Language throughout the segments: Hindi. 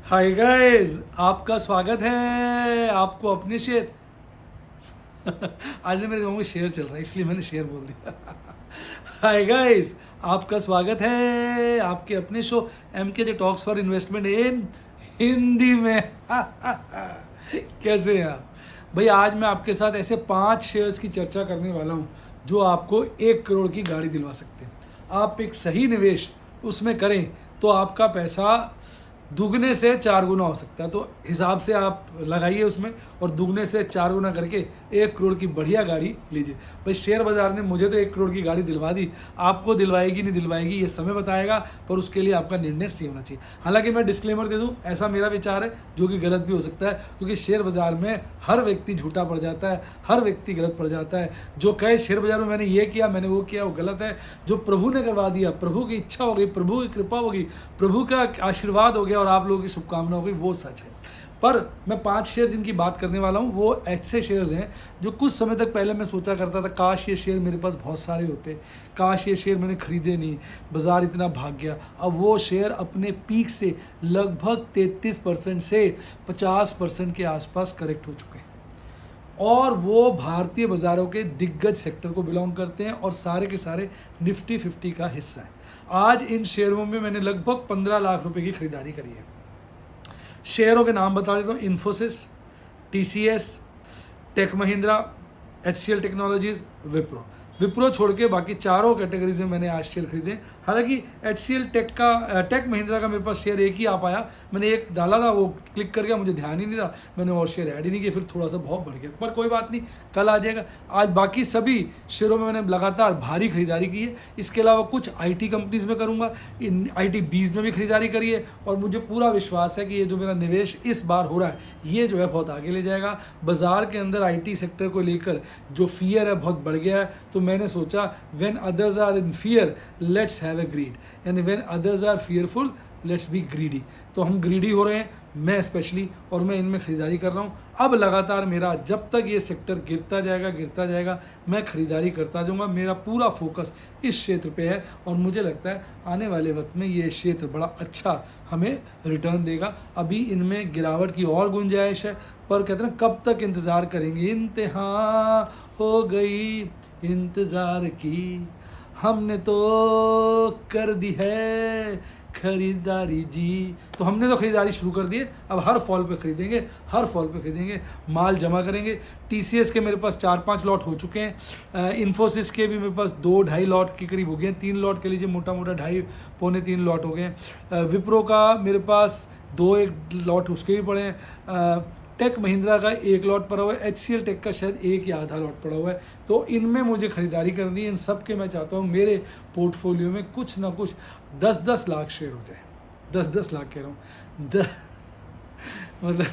हाय गाइस, आपका स्वागत है। आपको अपने शेयर आज मेरे दिमाग में शेयर चल रहा है इसलिए मैंने शेयर बोल दिया। हाय गाइस, आपका स्वागत है आपके अपने शो एम के टॉक्स फॉर इन्वेस्टमेंट इन हिंदी में। कैसे हैं आप भाई? आज मैं आपके साथ ऐसे 5 शेयर्स की चर्चा करने वाला हूं जो आपको 1 करोड़ की गाड़ी दिलवा सकते हैं। आप एक सही निवेश उसमें करें तो आपका पैसा दुगने से 4 गुना हो सकता है। तो हिसाब से आप लगाइए उसमें और दुगने से 4 गुना करके 1 करोड़ की बढ़िया गाड़ी लीजिए। भाई शेयर बाजार ने मुझे तो 1 करोड़ की गाड़ी दिलवा दी, आपको दिलवाएगी नहीं दिलवाएगी ये समय बताएगा, पर उसके लिए आपका निर्णय सही होना चाहिए। हालांकि मैं डिस्क्लेमर दे दूं, ऐसा मेरा विचार है जो कि गलत भी हो सकता है, क्योंकि शेयर बाजार में हर व्यक्ति झूठा पड़ जाता है, हर व्यक्ति गलत पड़ जाता है। जो कहे शेयर बाजार में मैंने ये किया मैंने वो किया, वो गलत है। जो प्रभु ने करवा दिया, प्रभु की इच्छा हो गई, प्रभु की कृपा होगी, प्रभु का आशीर्वाद हो गया और आप लोगों की शुभकामना हो गई, वो सच है। पर मैं 5 शेयर जिनकी बात करने वाला हूँ वो ऐसे शेयर्स हैं जो कुछ समय तक पहले मैं सोचा करता था काश ये शेयर मेरे पास बहुत सारे होते, काश ये शेयर मैंने खरीदे नहीं, बाजार इतना भाग गया। अब वो शेयर अपने पीक से लगभग 33% से 50% के आसपास करेक्ट हो चुके हैं और वो भारतीय बाजारों के दिग्गज सेक्टर को बिलोंग करते हैं और सारे के सारे निफ्टी 50 का हिस्सा है। आज इन शेयरों में मैंने लगभग 15 लाख रुपए की खरीदारी करी है। शेयरों के नाम बता देता हूँ: इन्फोसिस, टीसीएस, टेक महिंद्रा, एचसीएल टेक्नोलॉजीज, विप्रो। विप्रो छोड़ के बाकी चारों कैटेगरीज में मैंने आज शेयर खरीदे। हालांकि एचसीएल टेक महिंद्रा का मेरे पास शेयर एक ही आ पाया, मैंने एक डाला था वो क्लिक कर गया, मुझे ध्यान ही नहीं रहा, मैंने और शेयर ऐड ही नहीं किया, फिर थोड़ा सा बहुत बढ़ गया, पर कोई बात नहीं, कल आ जाएगा। आज बाकी सभी शेयरों में मैंने लगातार भारी खरीदारी की है। इसके अलावा कुछ आईटी कंपनीज में करूँगा, इन आईटी बीज में भी खरीदारी करी है और मुझे पूरा विश्वास है कि ये जो मेरा निवेश इस बार हो रहा है ये जो है बहुत आगे ले जाएगा। बाजार के अंदर आईटी सेक्टर को लेकर जो फियर है बहुत बढ़ गया है, तो मैंने सोचा when others are in fear let's have a greed, यानी when others are fearful let's be greedy. तो हम ग्रीडी हो रहे हैं, मैं स्पेशली, और मैं इनमें खरीदारी कर रहा हूँ। अब लगातार मेरा जब तक ये सेक्टर गिरता जाएगा मैं खरीदारी करता जाऊँगा। मेरा पूरा फोकस इस क्षेत्र पे है और मुझे लगता है आने वाले वक्त में ये क्षेत्र बड़ा अच्छा हमें रिटर्न देगा। अभी इनमें गिरावट की और गुंजाइश है, पर कहते हैं कब तक इंतज़ार करेंगे, इंतहा हो गई इंतज़ार की, हमने तो कर दी है खरीदारी जी। तो हमने तो खरीदारी शुरू कर दी है, अब हर फॉल पे खरीदेंगे, हर फॉल पे खरीदेंगे, माल जमा करेंगे। टीसीएस के मेरे पास 4-5 लॉट हो चुके हैं, इन्फोसिस के भी मेरे पास 2-2.5 लॉट के करीब हो गए हैं, 3 लॉट के लीजिए, मोटा मोटा 2.5-3 लॉट हो गए हैं। विप्रो का मेरे पास 2-1 लॉट उसके भी पड़े हैं, टेक महिंद्रा का 1 लॉट पड़ा हुआ है, एचसीएल टेक का शायद 1 या आधा लॉट पड़ा हुआ है। तो इनमें मुझे खरीदारी करनी है। इन सब के मैं चाहता हूँ मेरे पोर्टफोलियो में कुछ ना कुछ 10-10 लाख शेयर हो जाए। 10-10 लाख कह रहा हूँ, मतलब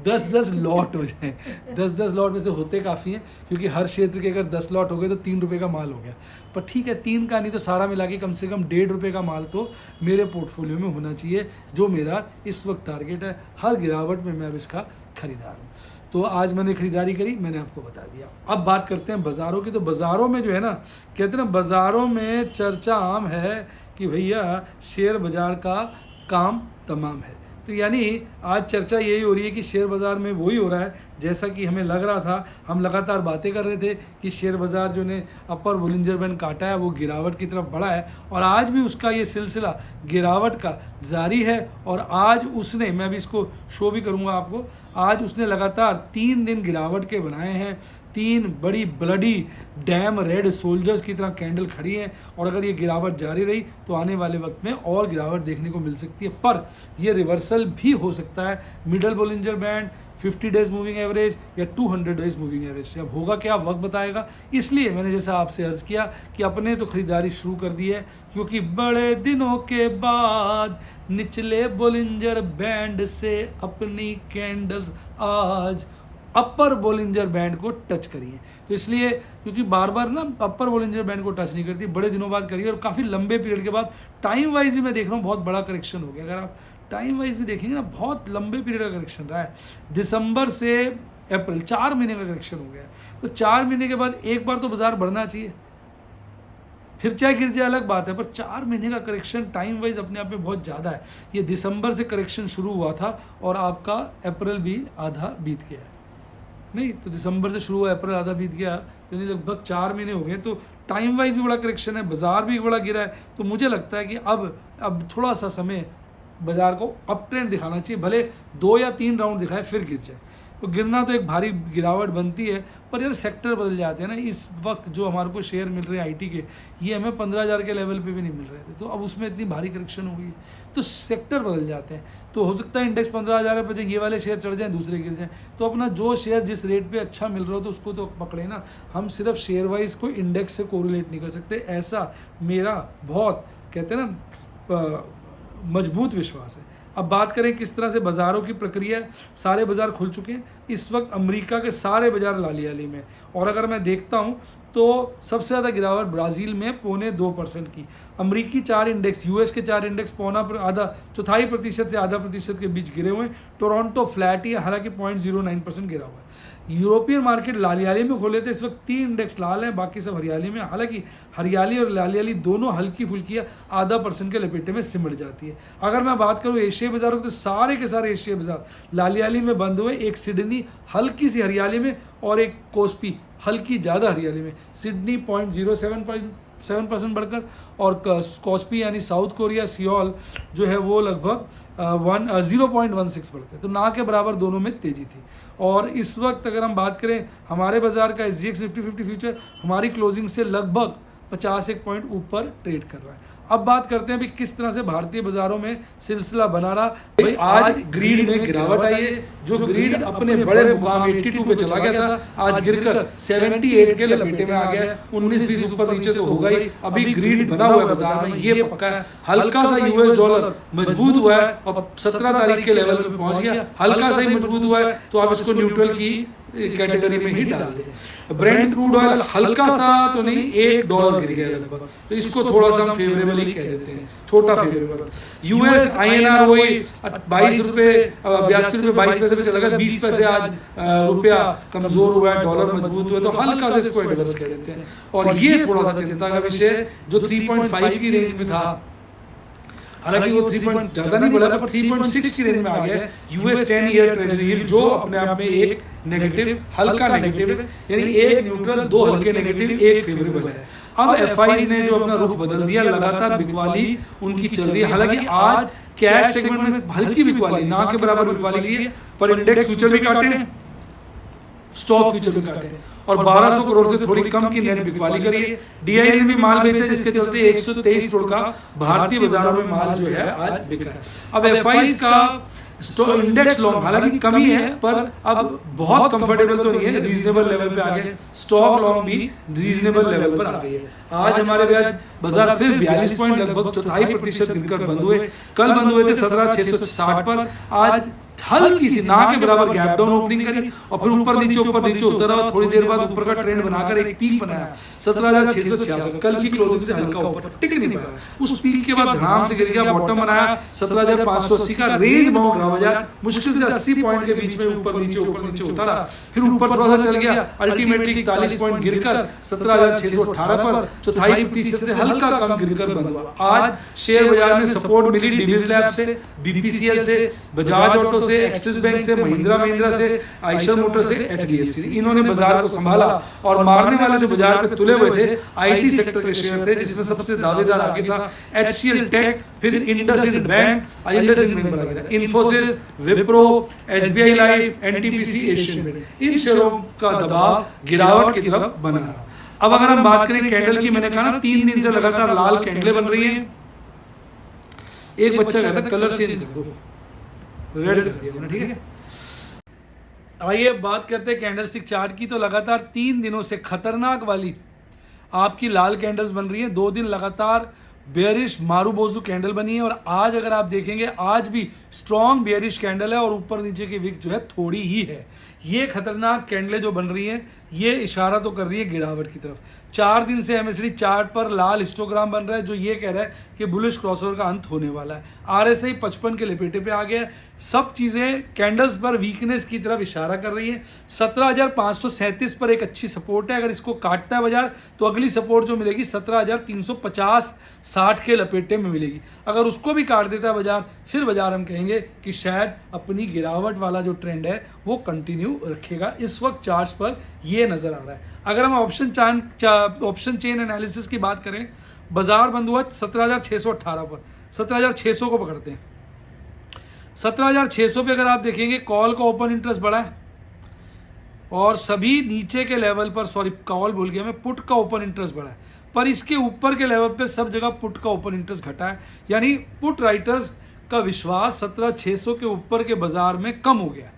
10-10 लॉट हो जाए। 10-10 लॉट में से होते काफ़ी हैं, क्योंकि हर क्षेत्र के अगर 10 लॉट हो गए तो 3 रुपये का माल हो गया। पर ठीक है, 3 का नहीं तो सारा मिला के कम से कम 1.5 रुपये का माल तो मेरे पोर्टफोलियो में होना चाहिए, जो मेरा इस वक्त टारगेट है। हर गिरावट में मैं अब इसका खरीदार हूँ। तो आज मैंने खरीदारी करी, मैंने आपको बता दिया। अब बात करते हैं बाज़ारों की। तो बाज़ारों में जो है ना, कहते हैं ना, बाज़ारों में चर्चा आम है कि भैया शेयर बाज़ार का काम तमाम है। तो यानी आज चर्चा यही हो रही है कि शेयर बाज़ार में वही हो रहा है जैसा कि हमें लग रहा था। हम लगातार बातें कर रहे थे कि शेयर बाज़ार जो ने अपर बोलिंजर बैंड काटा है वो गिरावट की तरफ बढ़ा है, और आज भी उसका ये सिलसिला गिरावट का जारी है। और आज उसने, मैं अभी इसको शो भी करूँगा आपको, आज उसने लगातार 3 दिन गिरावट के बनाए हैं। 3 बड़ी ब्लडी डैम रेड सोल्जर्स की तरह कैंडल खड़ी हैं, और अगर ये गिरावट जारी रही तो आने वाले वक्त में और गिरावट देखने को मिल सकती है। पर ये रिवर्सल भी हो सकता है middle Bollinger band, 50 days moving average या 200 डेज मूविंग एवरेज से। अब होगा क्या, वक्त बताएगा। इसलिए मैंने जैसा आपसे अर्ज़ किया कि अपने तो खरीदारी शुरू कर दी है, क्योंकि बड़े दिनों के बाद निचले बोलिंजर बैंड से अपनी कैंडल्स आज अपर बोलिंजर बैंड को टच करिए। तो इसलिए, क्योंकि बार बार ना अपर बोलिंजर बैंड को टच नहीं करती, बड़े दिनों बाद करिए, और काफ़ी लंबे पीरियड के बाद टाइम वाइज भी मैं देख रहा हूँ बहुत बड़ा करेक्शन हो गया। अगर आप टाइम वाइज भी देखेंगे ना, बहुत लंबे पीरियड का करेक्शन रहा है। दिसंबर से अप्रैल 4 महीने का करेक्शन हो गया है। तो 4 महीने के बाद एक बार तो बाजार बढ़ना चाहिए। फिर चाहे गिर जाए अलग बात है, पर 4 महीने का करेक्शन टाइम वाइज अपने आप में बहुत ज़्यादा है। ये दिसंबर से करेक्शन शुरू हुआ था और आपका अप्रैल भी आधा बीत गया है। नहीं तो दिसंबर से शुरू हुआ, अप्रैल आधा बीत गया, तो यानी लगभग 4 महीने हो गए। तो टाइम वाइज भी बड़ा करेक्शन है, बाजार भी बड़ा गिरा है। तो मुझे लगता है कि अब थोड़ा सा समय बाजार को अप ट्रेंड दिखाना चाहिए, भले 2 या 3 राउंड दिखाए फिर गिर जाए। तो गिरना तो एक भारी गिरावट बनती है, पर यार सेक्टर बदल जाते हैं ना। इस वक्त जो हमारे को शेयर मिल रहे हैं आईटी के, ये हमें 15,000 के लेवल पे भी नहीं मिल रहे थे, तो अब उसमें इतनी भारी करेक्शन हो गई, तो सेक्टर बदल जाते हैं। तो हो सकता है इंडेक्स 15,000 पे ये वाले शेयर चढ़ जाएं, दूसरे गिर जाएं। तो अपना जो शेयर जिस रेट पे अच्छा मिल रहा हो तो उसको तो पकड़े ना। हम सिर्फ शेयर वाइज को इंडेक्स से कोरिलेट नहीं कर सकते, ऐसा मेरा बहुत कहते हैं ना मजबूत विश्वास है। अब बात करें किस तरह से बाज़ारों की प्रक्रिया, सारे बाज़ार खुल चुके हैं इस वक्त, अमेरिका के सारे बाज़ार लाली हाली में। और अगर मैं देखता हूं तो सबसे ज़्यादा गिरावट ब्राज़ील में 0.25% की, अमरीकी 4 इंडेक्स, यूएस के 4 इंडेक्स चौथाई प्रतिशत से आधा प्रतिशत के बीच गिरे हुए हैं। टोरंटो फ्लैट ही, हालांकि 0.09% गिरा हुआ है। यूरोपियन मार्केट लालियाली में खोले थे, इस वक्त 3 इंडेक्स लाल हैं, बाकी सब हरियाली में। हालांकि हरियाली और लालियाली दोनों हल्की फुल्की आधा % के लपेटे में सिमट जाती है। अगर मैं बात करूं एशियाई बाजारों की, तो सारे के सारे एशियाई बाजार लालियाली में बंद हुए। एक सिडनी हल्की सी हरियाली में और एक कोस्पी हल्की ज़्यादा हरियाली में। सिडनी 0.07% बढ़कर, और कोस्पी यानी साउथ कोरिया सियोल जो है वो लगभग 0.16 बढ़कर, तो ना के बराबर दोनों में तेज़ी थी। और इस वक्त अगर हम बात करें हमारे बाजार का, SGX निफ्टी 50 फ्यूचर हमारी क्लोजिंग से लगभग 51 पॉइंट ऊपर ट्रेड कर रहा है। अब बात करते हैं भी किस तरह से भारतीय बाजारों में सिलसिला बना रहा। भाई आज ग्रीड में गिरावट आई है, जो ग्रीड अपने बड़े मुकाम 82 पे चला गया था, आज गिरकर 78 के लपेटे में आ गया है। 19-20 ऊपर नीचे तो होगा ही, अभी ग्रीड बना हुआ है बाजार में, ये पक्का है। हल्का सा यूएस डॉलर मजबूत हुआ है और 17 तारीख के लेवल पे पहुंच गया, हल्का सा ही मजबूत हुआ है, तो आप इसको न्यूट्रल की कैटेगरी में ही डाल दें। ब्रेंट क्रूड ऑयल हल्का सा तो नहीं, $1 गिर गया लगभग, तो इसको थोड़ा सा हम फेवरेबल ही कह देते हैं, छोटा फेवरेबल। यूएस INR वही 22 रुपये 82 रुपये 22 पैसे पे चला गया, 20 पैसे आज रुपया कमजोर हुआ है, डॉलर मजबूत हुआ है, तो हल्का सा इसको एडवर्स कह देते हैं। और ये थोड़ा सा चिंता का विषय है, जो 3.5 की रेंज में था, हालांकि वो 3 पॉइंट ज़्यादा नहीं बढ़ा, पर 3.6 की रेंज में आ गया है। US 10 ईयर ट्रेजरी यील्ड जो अपने आप में एक नेगेटिव, हल्का नेगेटिव है, यानी एक न्यूट्रल, 2 हल्के नेगेटिव, एक फेवरेबल है। अब FIs ने जो अपना रुख बदल दिया, लगातार बिकवाली उनकी चल रही है। हालांकि आज कैश सेगमेंट में हल्की बिकवाली, ना के बराबर बिकवाली की है, पर इंडेक्स फ्यूचर भी काटे हैं, स्टॉक फ्यूचर भी काटे हैं, और 1200 करोड़ से थोड़ी कम की नेट बिकवाली करी है। DII ने भी माल बेचा, जिसके चलते 123 करोड़ का भारतीय बाजारों में माल जो है आज बिका है। अब FIs का इंडेक्स लॉन्ग हालांकि कमी है, पर अब बहुत कंफर्टेबल तो नहीं है, रीजनेबल लेवल पे आ गए। स्टॉक लॉन्ग भी रीजनेबल लेवल पर आ गई है। आज हमारे बाजार फिर 42 पॉइंट लगभग 4.5% गिरकर बंद हुए। कल बंद हुए थे 17,660 पर, आज हल्की सी ना के बराबर गैप डाउन ओपनिंग करी और फिर ऊपर नीचे उतर रहा, थोड़ी देर बाद ऊपर का ट्रेंड बनाकर एक पीक बनाया 17,666। कल की क्लोजिंग से हल्का ऊपर टिक नहीं पाया, उस पीक के बाद धड़ाम से गिर गया, बॉटम बनाया 17,580 का रेंज बाउंड रहा बाजार, मुश्किल से 80 पॉइंट के बीच में ऊपर नीचे उतरा, फिर ऊपर थोड़ा सा चल गया, अल्टीमेटली 41 पॉइंट गिरकर 17,618 पर 0.25% से हल्का कम गिरकर बंद हुआ। आज शेयर बाजार में सपोर्ट मिली डिविज लैब से, BPCL से, बजाज ऑटो से, एक्सिस बैंक से, महिंद्रा से, आइशर मोटर से, HDFC से। इन्होंने बाजार को संभाला और मारने वाले जो बाजार पे तुले हुए थे IT सेक्टर के शेयर थे, जिसमें सबसे दावेदार आगे था HCL टेक, फिर इंडसइंड बैंक, इंडसइंड बैंक बना गया, Infosys, Wipro, SBI life, NTPC, Asian paint, इन शेयरों का दबाव गिरावट की तरफ बना रहा। अब अगर हम बात करें कैंडल की, मैंने कहा ना 3 दिन से लगातार लाल कैंडलें बन रही हैं। एक बच्चा कहता है कलर चेंज कर दो, रेड कर दिया मैंने, ठीक है। आइए बात करते हैं कैंडलस्टिक चार्ट की। तो लगातार 3 दिनों से खतरनाक वाली आपकी लाल कैंडल्स बन रही हैं। 2 दिन लगातार बेयरिश मारूबोजू कैंडल बनी है, और आज अगर आप देखेंगे आज भी स्ट्रॉन्ग बेयरिश कैंडल है और ऊपर नीचे की विक जो है थोड़ी ही है। ये खतरनाक कैंडलें जो बन रही हैं ये इशारा तो कर रही है गिरावट की तरफ। 4 दिन से एमएसडी चार्ट पर लाल हिस्टोग्राम बन रहा है जो ये कह रहा है कि बुलिश क्रॉसओवर का अंत होने वाला है। आरएसआई 55 के लपेटे पे आ गया है। सब चीज़ें कैंडल्स पर वीकनेस की तरफ इशारा कर रही है। 17,537 पर एक अच्छी सपोर्ट है, अगर इसको काटता है बाजार तो अगली सपोर्ट जो मिलेगी 17,350-60 के लपेटे में मिलेगी। अगर उसको भी काट देता है बाजार, फिर बाजार हम कहेंगे कि शायद अपनी गिरावट वाला जो ट्रेंड है वो कंटिन्यू रखेगा। इस वक्त चार्ट्स पर ये नजर आ रहा है। अगर हम ऑप्शन चेन एनालिसिस की बात करें, बाजार बंद हुआ 17,618 पर, 17,600 को पकड़ते हैं। 17,600 पे अगर आप देखेंगे कॉल का ओपन इंटरेस्ट बढ़ा है और सभी नीचे के लेवल पर, सॉरी कॉल भूल गया मैं, पुट का ओपन इंटरेस्ट बढ़ा है, पर इसके ऊपर के लेवल पे सब जगह पुट का ओपन इंटरेस्ट घटा है। यानी पुट राइटर्स का विश्वास 17,600 के ऊपर के बाजार में कम हो गया।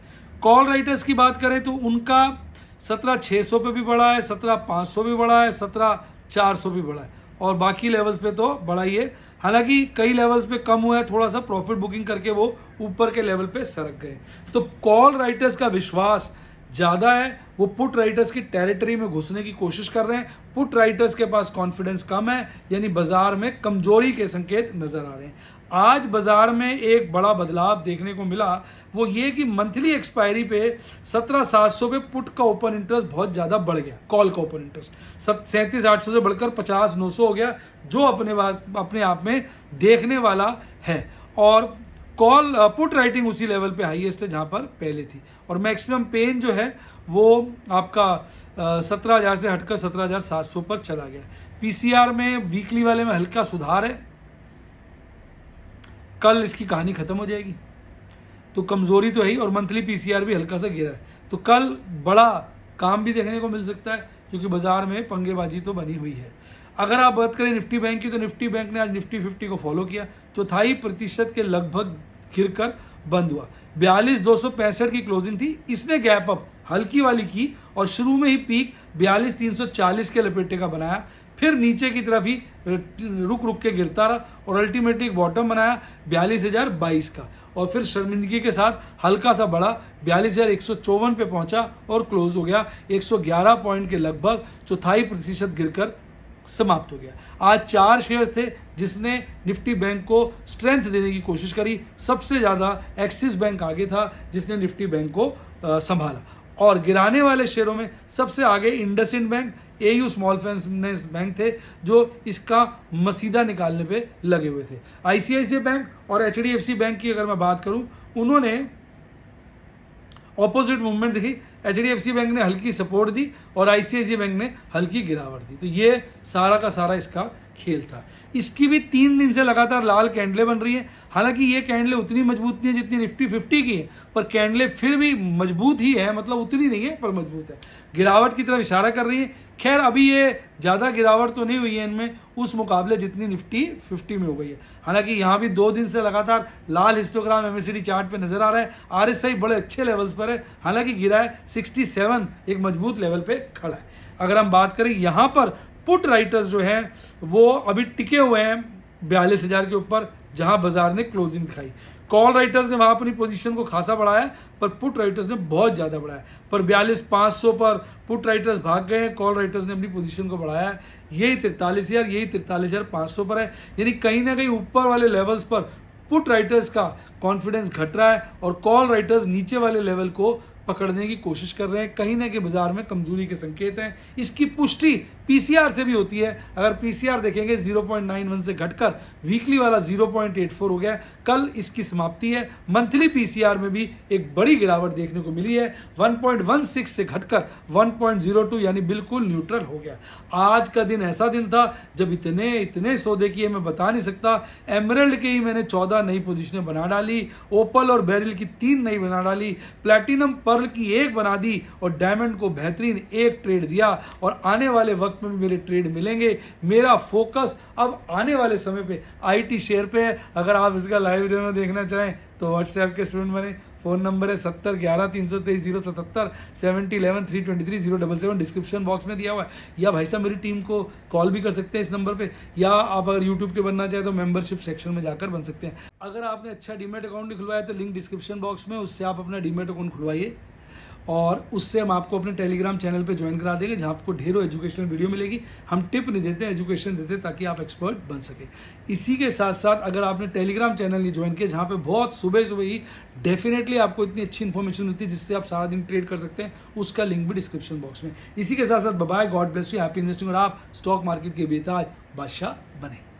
कॉल राइटर्स की बात करें तो उनका 17,600 पे भी बढ़ा है, 17,500 भी बढ़ा है, 17,400 भी बढ़ा है और बाकी लेवल्स पे तो बढ़ा ही है। हालांकि कई लेवल्स पे कम हुआ है, थोड़ा सा प्रॉफिट बुकिंग करके वो ऊपर के लेवल पे सरक गए। तो कॉल राइटर्स का विश्वास ज़्यादा है, वो पुट राइटर्स की टेरिटरी में घुसने की कोशिश कर रहे हैं। पुट राइटर्स के पास कॉन्फिडेंस कम है, यानी बाजार में कमजोरी के संकेत नजर आ रहे हैं। आज बाजार में एक बड़ा बदलाव देखने को मिला, वो ये कि मंथली एक्सपायरी पे 17,700 पे पुट का ओपन इंटरेस्ट बहुत ज़्यादा बढ़ गया। कॉल का ओपन इंटरेस्ट 37,800 से बढ़कर 50,900 हो गया, जो अपने आप में देखने वाला है। और कॉल पुट राइटिंग उसी लेवल पे हाईएस्ट है जहां पर पहले थी। और मैक्सिमम पेन जो है वो आपका 17,000 से हटकर 17,700 पर चला गया। पीसीआर में वीकली वाले में हल्का सुधार है, कल इसकी कहानी खत्म हो जाएगी, तो कमजोरी तो है ही। और मंथली पीसीआर भी हल्का सा गिरा है, तो कल बड़ा काम भी देखने को मिल सकता है, क्योंकि बाजार में पंगेबाजी तो बनी हुई है। अगर आप बात करें निफ्टी बैंक की, तो निफ्टी बैंक ने आज निफ्टी 50 को फॉलो किया, 0.25% के लगभग गिरकर बंद हुआ। 42,265 की क्लोजिंग थी, इसने गैप अप हल्की वाली की और शुरू में ही पीक 42,340 के लपेटे का बनाया, फिर नीचे की तरफ ही रुक रुक के गिरता रहा और अल्टीमेटली एक बॉटम बनाया 42,022 का, और फिर शर्मिंदगी के साथ हल्का सा बढ़ा 42,154 पे पहुंचा और क्लोज हो गया 111 पॉइंट के लगभग, 0.25% गिरकर समाप्त हो गया। आज 4 शेयर्स थे जिसने निफ्टी बैंक को स्ट्रेंथ देने की कोशिश करी। सबसे ज़्यादा एक्सिस बैंक आगे था जिसने निफ्टी बैंक को संभाला, और गिराने वाले शेयरों में सबसे आगे IndusInd bank, AU small finance bank थे जो इसका मसीदा निकालने पे लगे हुए थे। आईसीआईसीआई बैंक और एचडीएफसी बैंक की अगर मैं बात करूं, उन्होंने ऑपोजिट मूवमेंट दिखी। एचडीएफसी बैंक ने हल्की सपोर्ट दी और आईसीआईसीआई बैंक ने हल्की गिरावट दी। तो ये सारा का सारा इसका खेल था। इसकी भी 3 दिन से लगातार लाल कैंडलें बन रही हैं। हालांकि ये कैंडलें उतनी मजबूत नहीं है जितनी निफ्टी 50 की है, पर कैंडलें फिर भी मजबूत ही है, मतलब उतनी नहीं है पर मजबूत है, गिरावट की तरफ इशारा कर रही है। खैर अभी ये ज़्यादा गिरावट तो नहीं हुई है इनमें उस मुकाबले जितनी निफ्टी 50 में हो गई है। हालांकि यहाँ भी 2 दिन से लगातार लाल हिस्टोग्राम एमएससीडी चार्ट पे नजर आ रहा है। आरएसआई बड़े अच्छे लेवल्स पर है, हालांकि गिरा है 67, एक मजबूत लेवल पे खड़ा है। अगर हम बात करें यहाँ पर पुट राइटर्स जो हैं वो अभी टिके हुए हैं 42,000 के ऊपर, जहां बाजार ने क्लोजिंग दिखाई। कॉल राइटर्स ने वहां अपनी पोजीशन को खासा बढ़ाया, पर पुट राइटर्स ने बहुत ज्यादा बढ़ाया। पर 42,500 पर पुट राइटर्स भाग गए हैं, कॉल राइटर्स ने अपनी पोजीशन को बढ़ाया है। यही 43,000, यही 43,500 पर है। यानी कहीं ना कहीं ऊपर वाले लेवल्स पर पुट राइटर्स का कॉन्फिडेंस घट रहा है और कॉल राइटर्स नीचे वाले लेवल को पकड़ने की कोशिश कर रहे हैं। कहीं ना कहीं बाजार में कमजोरी के संकेत हैं। इसकी पुष्टि पीसीआर से भी होती है। अगर पीसीआर देखेंगे 0.91 से घटकर वीकली वाला 0.84 हो गया। कल इसकी समाप्ति है। मंथली पीसीआर में भी एक बड़ी गिरावट देखने को मिली है, 1.16 से घटकर 1.02, यानी बिल्कुल न्यूट्रल हो गया। आज का दिन ऐसा दिन था जब इतने सौदे किए मैं बता नहीं सकता। एमरल्ड के ही मैंने 14 नई पोजीशनें बना डाली, ओपल और बेरिल की 3 नई बना डाली, प्लैटिनम पर्ल की 1 बना दी और डायमंड को बेहतरीन 1 ट्रेड दिया। और आने वाले वक्त में भी मेरे ट्रेड मिलेंगे। मेरा फोकस अब आने वाले समय पे आईटी शेयर पे है। अगर आप इसका लाइव डेमो देखना चाहें तो व्हाट्सएप के स्टूडेंट बने। फोन नंबर है 7011-323-077, 7011-323-077, डिस्क्रिप्शन बॉक्स में दिया हुआ है। या भाई साहब मेरी टीम को कॉल भी कर सकते हैं इस नंबर पे, या आप अगर यूट्यूब के बनना चाहें तो मेंबरशिप सेक्शन में जाकर बन सकते हैं। अगर आपने अच्छा डीमेट अकाउंट नहीं खुलवाया तो लिंक डिस्क्रिप्शन बॉक्स में, उससे आप अपना डीमेट अकाउंट खुलवाइए और उससे हम आपको अपने टेलीग्राम चैनल पे ज्वाइन करा देंगे, जहाँ आपको ढेरों एजुकेशनल वीडियो मिलेगी। हम टिप नहीं देते, एजुकेशन देते ताकि आप एक्सपर्ट बन सके। इसी के साथ साथ अगर आपने टेलीग्राम चैनल नहीं ज्वाइन किया, जहाँ पे बहुत सुबह सुबह ही डेफिनेटली आपको इतनी अच्छी इन्फॉर्मेशन मिलती है जिससे आप सारा दिन ट्रेड कर सकते हैं, उसका लिंक भी डिस्क्रिप्शन बॉक्स में। इसी के साथ साथ bye, God bless you, happy investing, और आप स्टॉक मार्केट के बेताज बादशाह बने।